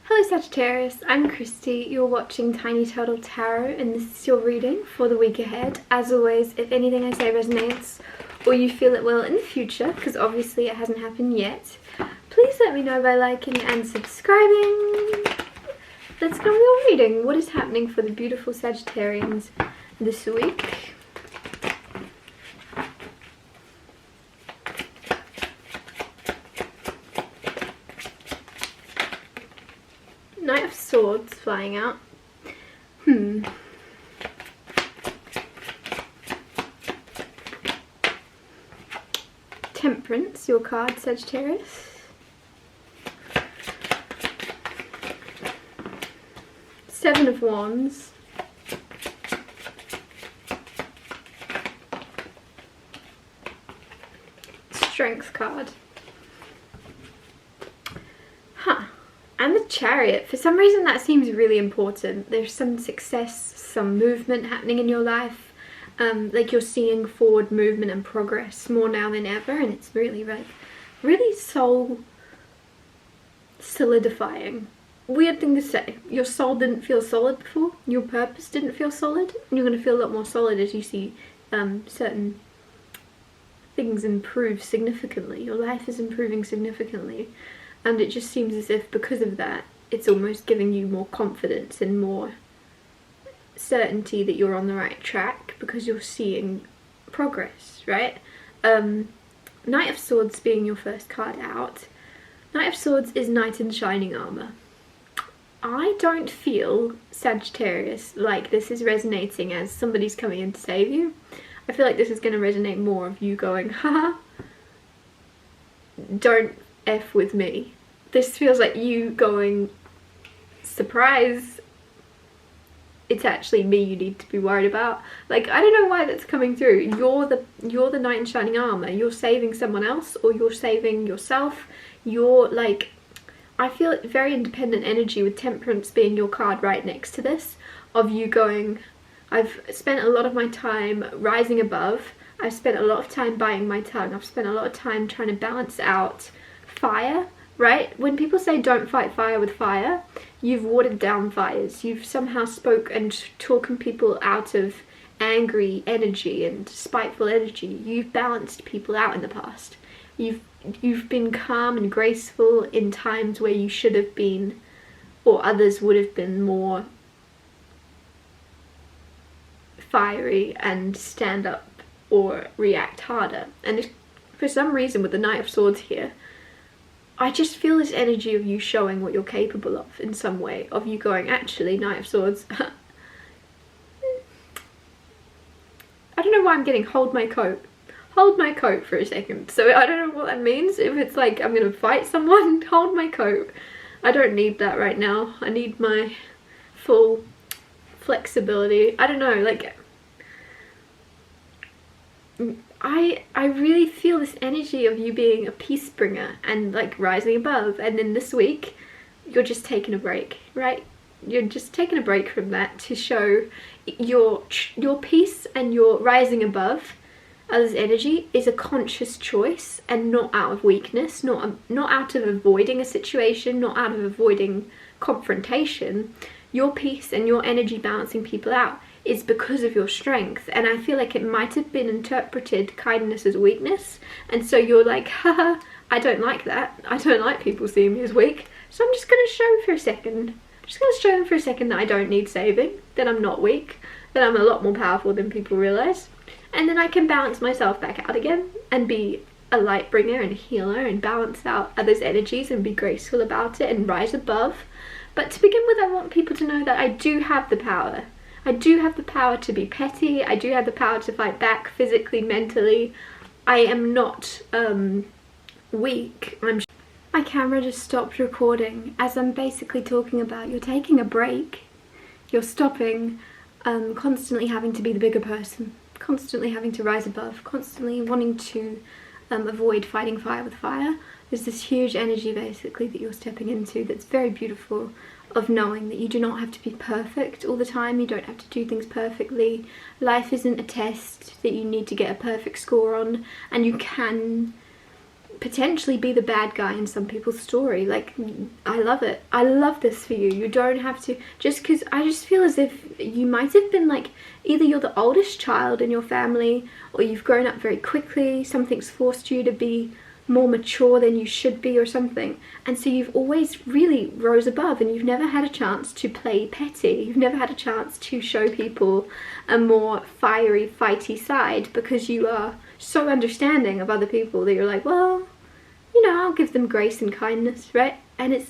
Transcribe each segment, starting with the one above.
Hello Sagittarius, I'm Christy. You're watching Tiny Turtle Tarot and this is your reading for the week ahead. As always, if anything I say resonates or you feel it will in the future, because obviously it hasn't happened yet, please let me know by liking and subscribing. Let's get on with your reading. What is happening for the beautiful Sagittarians this week? Knight of Swords flying out. Temperance, your card, Sagittarius. Seven of Wands. Strength card. And the Chariot. For some reason that seems really important. There's some success, some movement happening in your life. Like you're seeing forward movement and progress more now than ever, and it's really soul solidifying. Weird thing to say. Your soul didn't feel solid before. Your purpose didn't feel solid. And you're going to feel a lot more solid as you see certain things improve significantly. Your life is improving significantly. And it just seems as if because of that, it's almost giving you more confidence and more certainty that you're on the right track because you're seeing progress, right? Knight of Swords being your first card out. Knight of Swords is Knight in Shining Armour. I don't feel, Sagittarius, like this is resonating as somebody's coming in to save you. I feel like this is going to resonate more of you going, haha, don't F with me. This feels like you going, surprise, it's actually me you need to be worried about. Like, I don't know why that's coming through. You're the Knight in Shining Armour. You're saving someone else or you're saving yourself. You're like, I feel very independent energy with Temperance being your card right next to this, of you going, I've spent a lot of my time rising above. I've spent a lot of time biting my tongue. I've spent a lot of time trying to balance out fire, right? When people say don't fight fire with fire, you've watered down fires. You've somehow spoke and talking people out of angry energy and spiteful energy. You've balanced people out in the past. You've been calm and graceful in times where you should have been, or others would have been more fiery and stand up or react harder. And if, for some reason with the Knight of Swords here, I just feel this energy of you showing what you're capable of in some way, of you going, actually, Knight of Swords, I don't know why I'm getting hold my coat for a second. So I don't know what that means. If it's like I'm gonna fight someone, hold my coat. I don't need that right now. I need my full flexibility. I don't know, like I really feel this energy of you being a peace bringer and like rising above, and then this week you're just taking a break, right? You're just taking a break from that to show your peace, and your rising above others' energy is a conscious choice and not out of weakness, not out of avoiding a situation, not out of avoiding confrontation. Your peace and your energy balancing people out is because of your strength, and I feel like it might have been interpreted kindness as weakness, and so you're like, haha, I don't like that. I don't like people seeing me as weak, so I'm just going to show for a second. I'm just going to show them for a second that I don't need saving, that I'm not weak, that I'm a lot more powerful than people realise, and then I can balance myself back out again and be a light bringer and healer and balance out others' energies and be graceful about it and rise above. But to begin with, I want people to know that I do have the power. I do have the power to be petty. I do have the power to fight back physically, mentally. I am not weak. My camera just stopped recording as I'm basically talking about you're taking a break. You're stopping constantly having to be the bigger person, constantly having to rise above, constantly wanting to avoid fighting fire with fire. There's this huge energy basically that you're stepping into that's very beautiful, of knowing that you do not have to be perfect all the time. You don't have to do things perfectly. Life isn't a test that you need to get a perfect score on, and you can potentially be the bad guy in some people's story. Like, I love it. I love this for you. You don't have to, just because I just feel as if you might have been like, either you're the oldest child in your family, or you've grown up very quickly, something's forced you to be more mature than you should be or something, and so you've always really rose above, and you've never had a chance to play petty. You've never had a chance to show people a more fiery, fighty side, because you are so understanding of other people that you're like, well, you know, I'll give them grace and kindness, right? And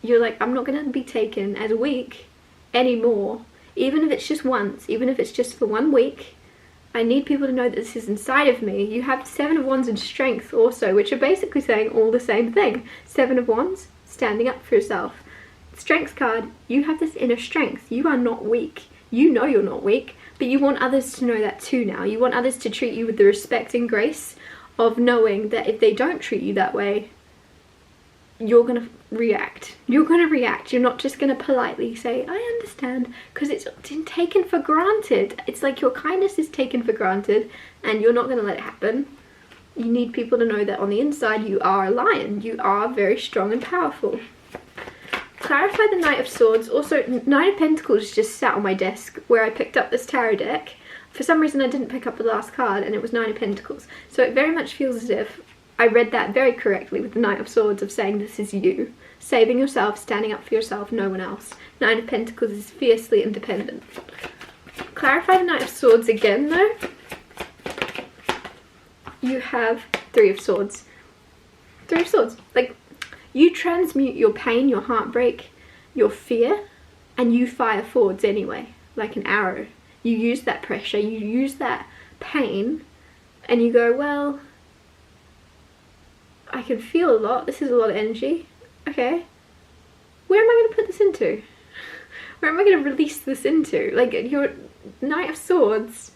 you're like, I'm not going to be taken as weak anymore, even if it's just once, even if it's just for 1 week. I need people to know that this is inside of me. You have 7 of Wands and Strength also, which are basically saying all the same thing. 7 of Wands, standing up for yourself. Strength card, you have this inner strength. You are not weak. You know you're not weak, but you want others to know that too now. You want others to treat you with the respect and grace of knowing that if they don't treat you that way, you're going to react. You're going to react. You're not just going to politely say, I understand, because it's been taken for granted. It's like your kindness is taken for granted and you're not going to let it happen. You need people to know that on the inside you are a lion. You are very strong and powerful. Clarify the Knight of Swords. Also, Nine of Pentacles just sat on my desk where I picked up this tarot deck. For some reason I didn't pick up the last card and it was Nine of Pentacles. So it very much feels as if I read that very correctly with the Knight of Swords of saying this is you. Saving yourself, standing up for yourself, no one else. Nine of Pentacles is fiercely independent. Clarify the Knight of Swords again though. You have Three of Swords. Three of Swords. Like, you transmute your pain, your heartbreak, your fear, and you fire forwards anyway, like an arrow. You use that pressure, you use that pain, and you go, well, I can feel a lot, this is a lot of energy, okay, where am I going to put this into? Where am I going to release this into? Like, your Knight of Swords,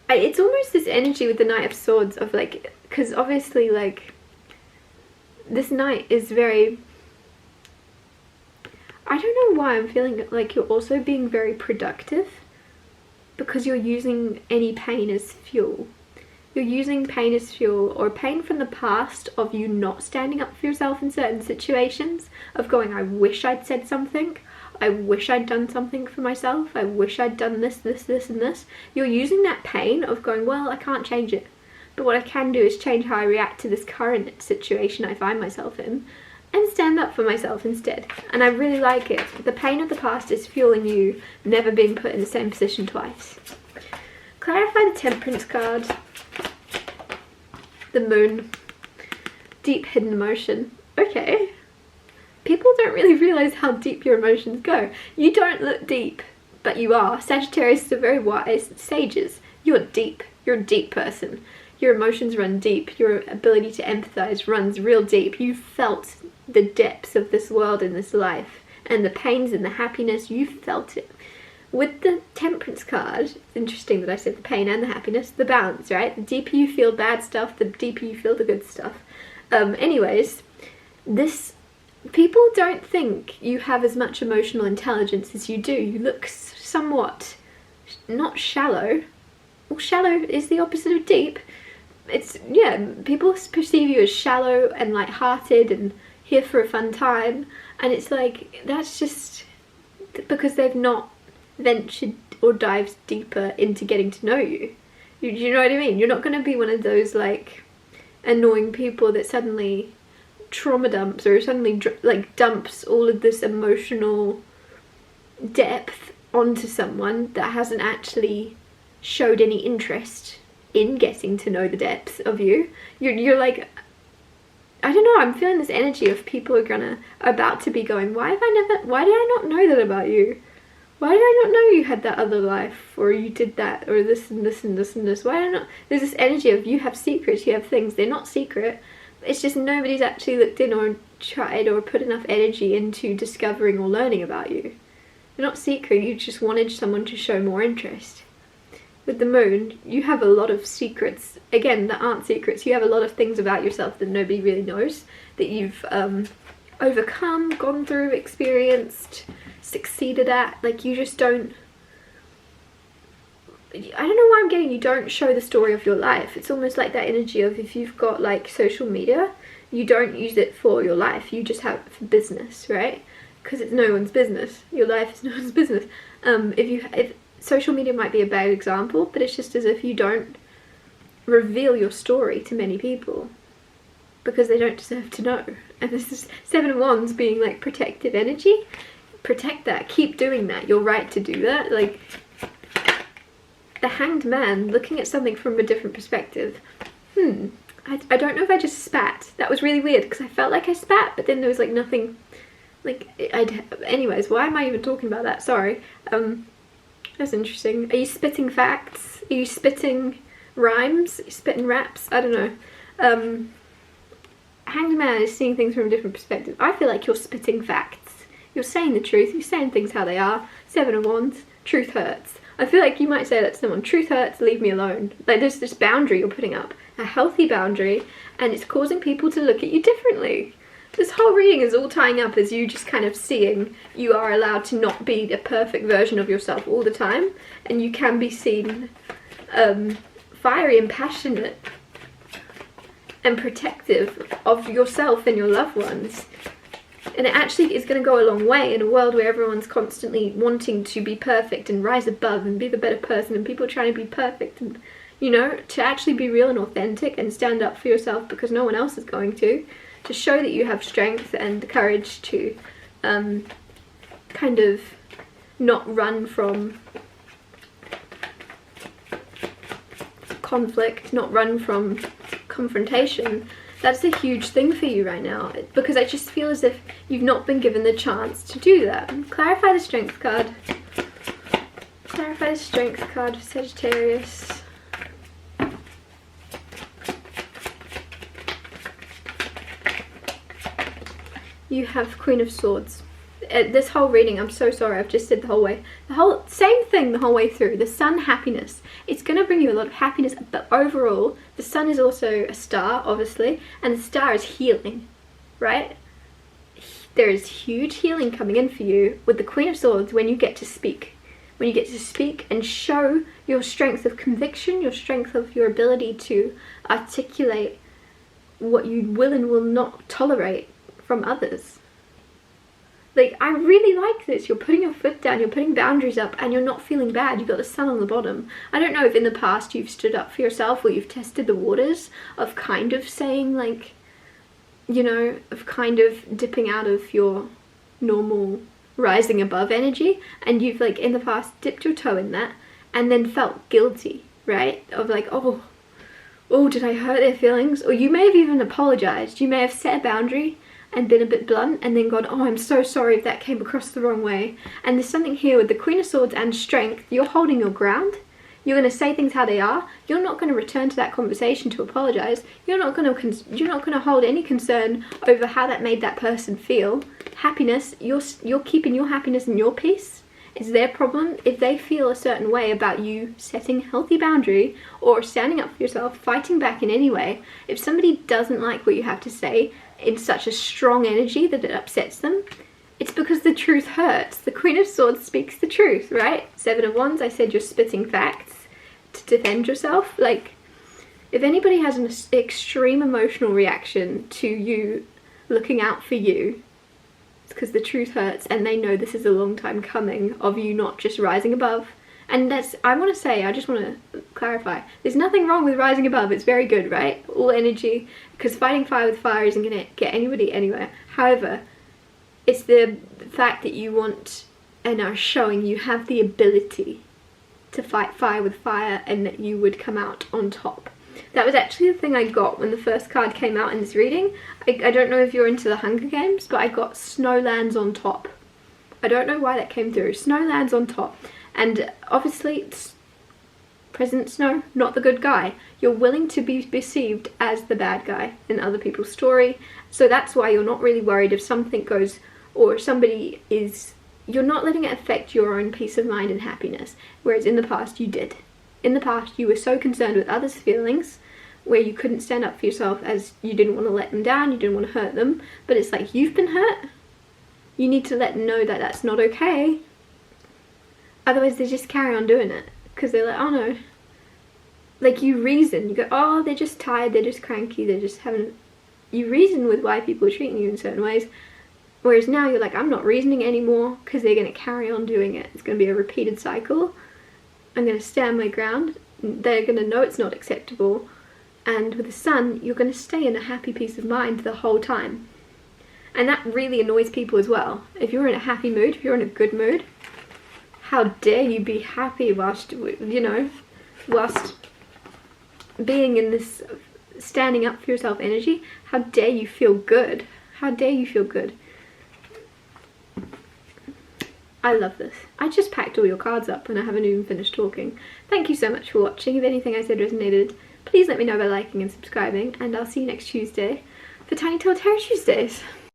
it's almost this energy with the Knight of Swords of like, because obviously like, this Knight is very, I don't know why I'm feeling like you're also being very productive, because you're using any pain as fuel. You're using pain as fuel, or pain from the past of you not standing up for yourself in certain situations, of going, I wish I'd said something, I wish I'd done something for myself, I wish I'd done this, this, this, and this. You're using that pain of going, well, I can't change it, but what I can do is change how I react to this current situation I find myself in, and stand up for myself instead. And I really like it. The pain of the past is fueling you, never being put in the same position twice. Clarify the Temperance card. The Moon. Deep hidden emotion. Okay. People don't really realise how deep your emotions go. You don't look deep, but you are. Sagittarius are very wise sages. You're deep. You're a deep person. Your emotions run deep. Your ability to empathise runs real deep. You felt the depths of this world and this life, and the pains and the happiness, you felt it. With the Temperance card, it's interesting that I said the pain and the happiness, the balance, right? The deeper you feel bad stuff, the deeper you feel the good stuff. Anyways, people don't think you have as much emotional intelligence as you do. You look somewhat, not shallow. Well, shallow is the opposite of deep. It's, yeah, people perceive you as shallow and light-hearted and here for a fun time, and it's like, that's just because they've not ventured or dived deeper into getting to know you. You know what I mean? You're not going to be one of those like annoying people that suddenly trauma dumps or suddenly like dumps all of this emotional depth onto someone that hasn't actually showed any interest in getting to know the depths of you. You're like, I don't know, I'm feeling this energy of people are about to be going, why did I not know that about you? Why did I not know you had that other life, or you did that, or this and this and this and this? Why did I not? There's this energy of you have secrets, you have things, they're not secret. It's just nobody's actually looked in or tried or put enough energy into discovering or learning about you. They're not secret, you just wanted someone to show more interest. With the Moon, you have a lot of secrets, again, that aren't secrets. You have a lot of things about yourself that nobody really knows, that you've overcome, gone through, experienced, succeeded at. Like, you just don't, I don't know why I'm getting you don't show the story of your life. It's almost like that energy of if you've got like social media, you don't use it for your life, you just have it for business, right? Because it's no one's business. Your life is no one's business. If social media might be a bad example, but it's just as if you don't reveal your story to many people because they don't deserve to know. And this is Seven of Wands being like protective energy. Protect that, keep doing that, you're right to do that. Like the Hanged Man, looking at something from a different perspective. I don't know if I just spat. That was really weird because I felt like I spat, but then there was like nothing, like, anyways, why am I even talking about that? Sorry. That's interesting. Are you spitting facts? Are you spitting rhymes? Are you spitting raps? I don't know. Hanged Man is seeing things from a different perspective. I feel like you're spitting facts. You're saying the truth. You're saying things how they are. Seven of Wands. Truth hurts. I feel like you might say that to someone. Truth hurts, leave me alone. Like there's this boundary you're putting up. A healthy boundary. And it's causing people to look at you differently. This whole reading is all tying up as you just kind of seeing you are allowed to not be the perfect version of yourself all the time. And you can be seen fiery and passionate and protective of yourself and your loved ones. And it actually is going to go a long way in a world where everyone's constantly wanting to be perfect and rise above and be the better person, and people trying to be perfect, and you know, to actually be real and authentic and stand up for yourself because no one else is going to show that you have strength and the courage to kind of not run from conflict, not run from confrontation. That's a huge thing for you right now, because I just feel as if you've not been given the chance to do that. Clarify the Strength card. Clarify the Strength card for Sagittarius. You have Queen of Swords. This whole reading, I'm so sorry, I've just said the whole way. The whole same thing the whole way through. The sun, happiness. It's going to bring you a lot of happiness, but overall, the sun is also a star, obviously, and the star is healing, right? There is huge healing coming in for you with the Queen of Swords when you get to speak. When you get to speak and show your strength of conviction, your strength of your ability to articulate what you will and will not tolerate from others. Like, I really like this. You're putting your foot down, you're putting boundaries up, and you're not feeling bad. You've got the sun on the bottom. I don't know if in the past you've stood up for yourself or you've tested the waters of kind of saying, like, you know, of kind of dipping out of your normal rising above energy, and you've, like, in the past dipped your toe in that and then felt guilty, right? Of like, oh, did I hurt their feelings? Or you may have even apologized. You may have set a boundary and been a bit blunt and then gone, oh, I'm so sorry if that came across the wrong way. And there's something here with the Queen of Swords and strength. You're holding your ground. You're going to say things how they are. You're not going to return to that conversation to apologize. You're not going to hold any concern over how that made that person feel. Happiness, you're keeping your happiness and your peace. It's their problem if they feel a certain way about you setting healthy boundary or standing up for yourself, fighting back in any way. If somebody doesn't like what you have to say in such a strong energy that it upsets them, it's because the truth hurts. The Queen of Swords speaks the truth, right? Seven of Wands, I said you're spitting facts to defend yourself. Like, if anybody has an extreme emotional reaction to you looking out for you, it's because the truth hurts and they know this is a long time coming of you not just rising above. And that's, I want to say, I just want to clarify, there's nothing wrong with rising above. It's very good, right? All energy, because fighting fire with fire isn't going to get anybody anywhere. However, it's the fact that you want and are showing you have the ability to fight fire with fire and that you would come out on top. That was actually the thing I got when the first card came out in this reading. I don't know if you're into the Hunger Games, but I got Snow lands on top. I don't know why that came through. Snow lands on top. And obviously, it's President Snow, not the good guy. You're willing to be perceived as the bad guy in other people's story. So that's why you're not really worried if something goes, or somebody is, you're not letting it affect your own peace of mind and happiness. Whereas in the past, you did. In the past, you were so concerned with others' feelings, where you couldn't stand up for yourself as you didn't want to let them down, you didn't want to hurt them. But it's like, you've been hurt. You need to let them know that that's not okay. Otherwise, they just carry on doing it. because they're like, oh no. Like, you reason, you go, oh, they're just tired, they're just cranky, they're just having, you reason with why people are treating you in certain ways. Whereas now you're like, I'm not reasoning anymore, because they're going to carry on doing it. It's going to be a repeated cycle. I'm going to stand my ground. They're going to know it's not acceptable. And with the Sun, you're going to stay in a happy peace of mind the whole time. And that really annoys people as well. If you're in a happy mood, if you're in a good mood, how dare you be happy whilst, you know, whilst being in this standing up for yourself energy. How dare you feel good? How dare you feel good? I love this. I just packed all your cards up and I haven't even finished talking. Thank you so much for watching. If anything I said resonated, please let me know by liking and subscribing, and I'll see you next Tuesday for Tiny Tall Tarot Tuesdays.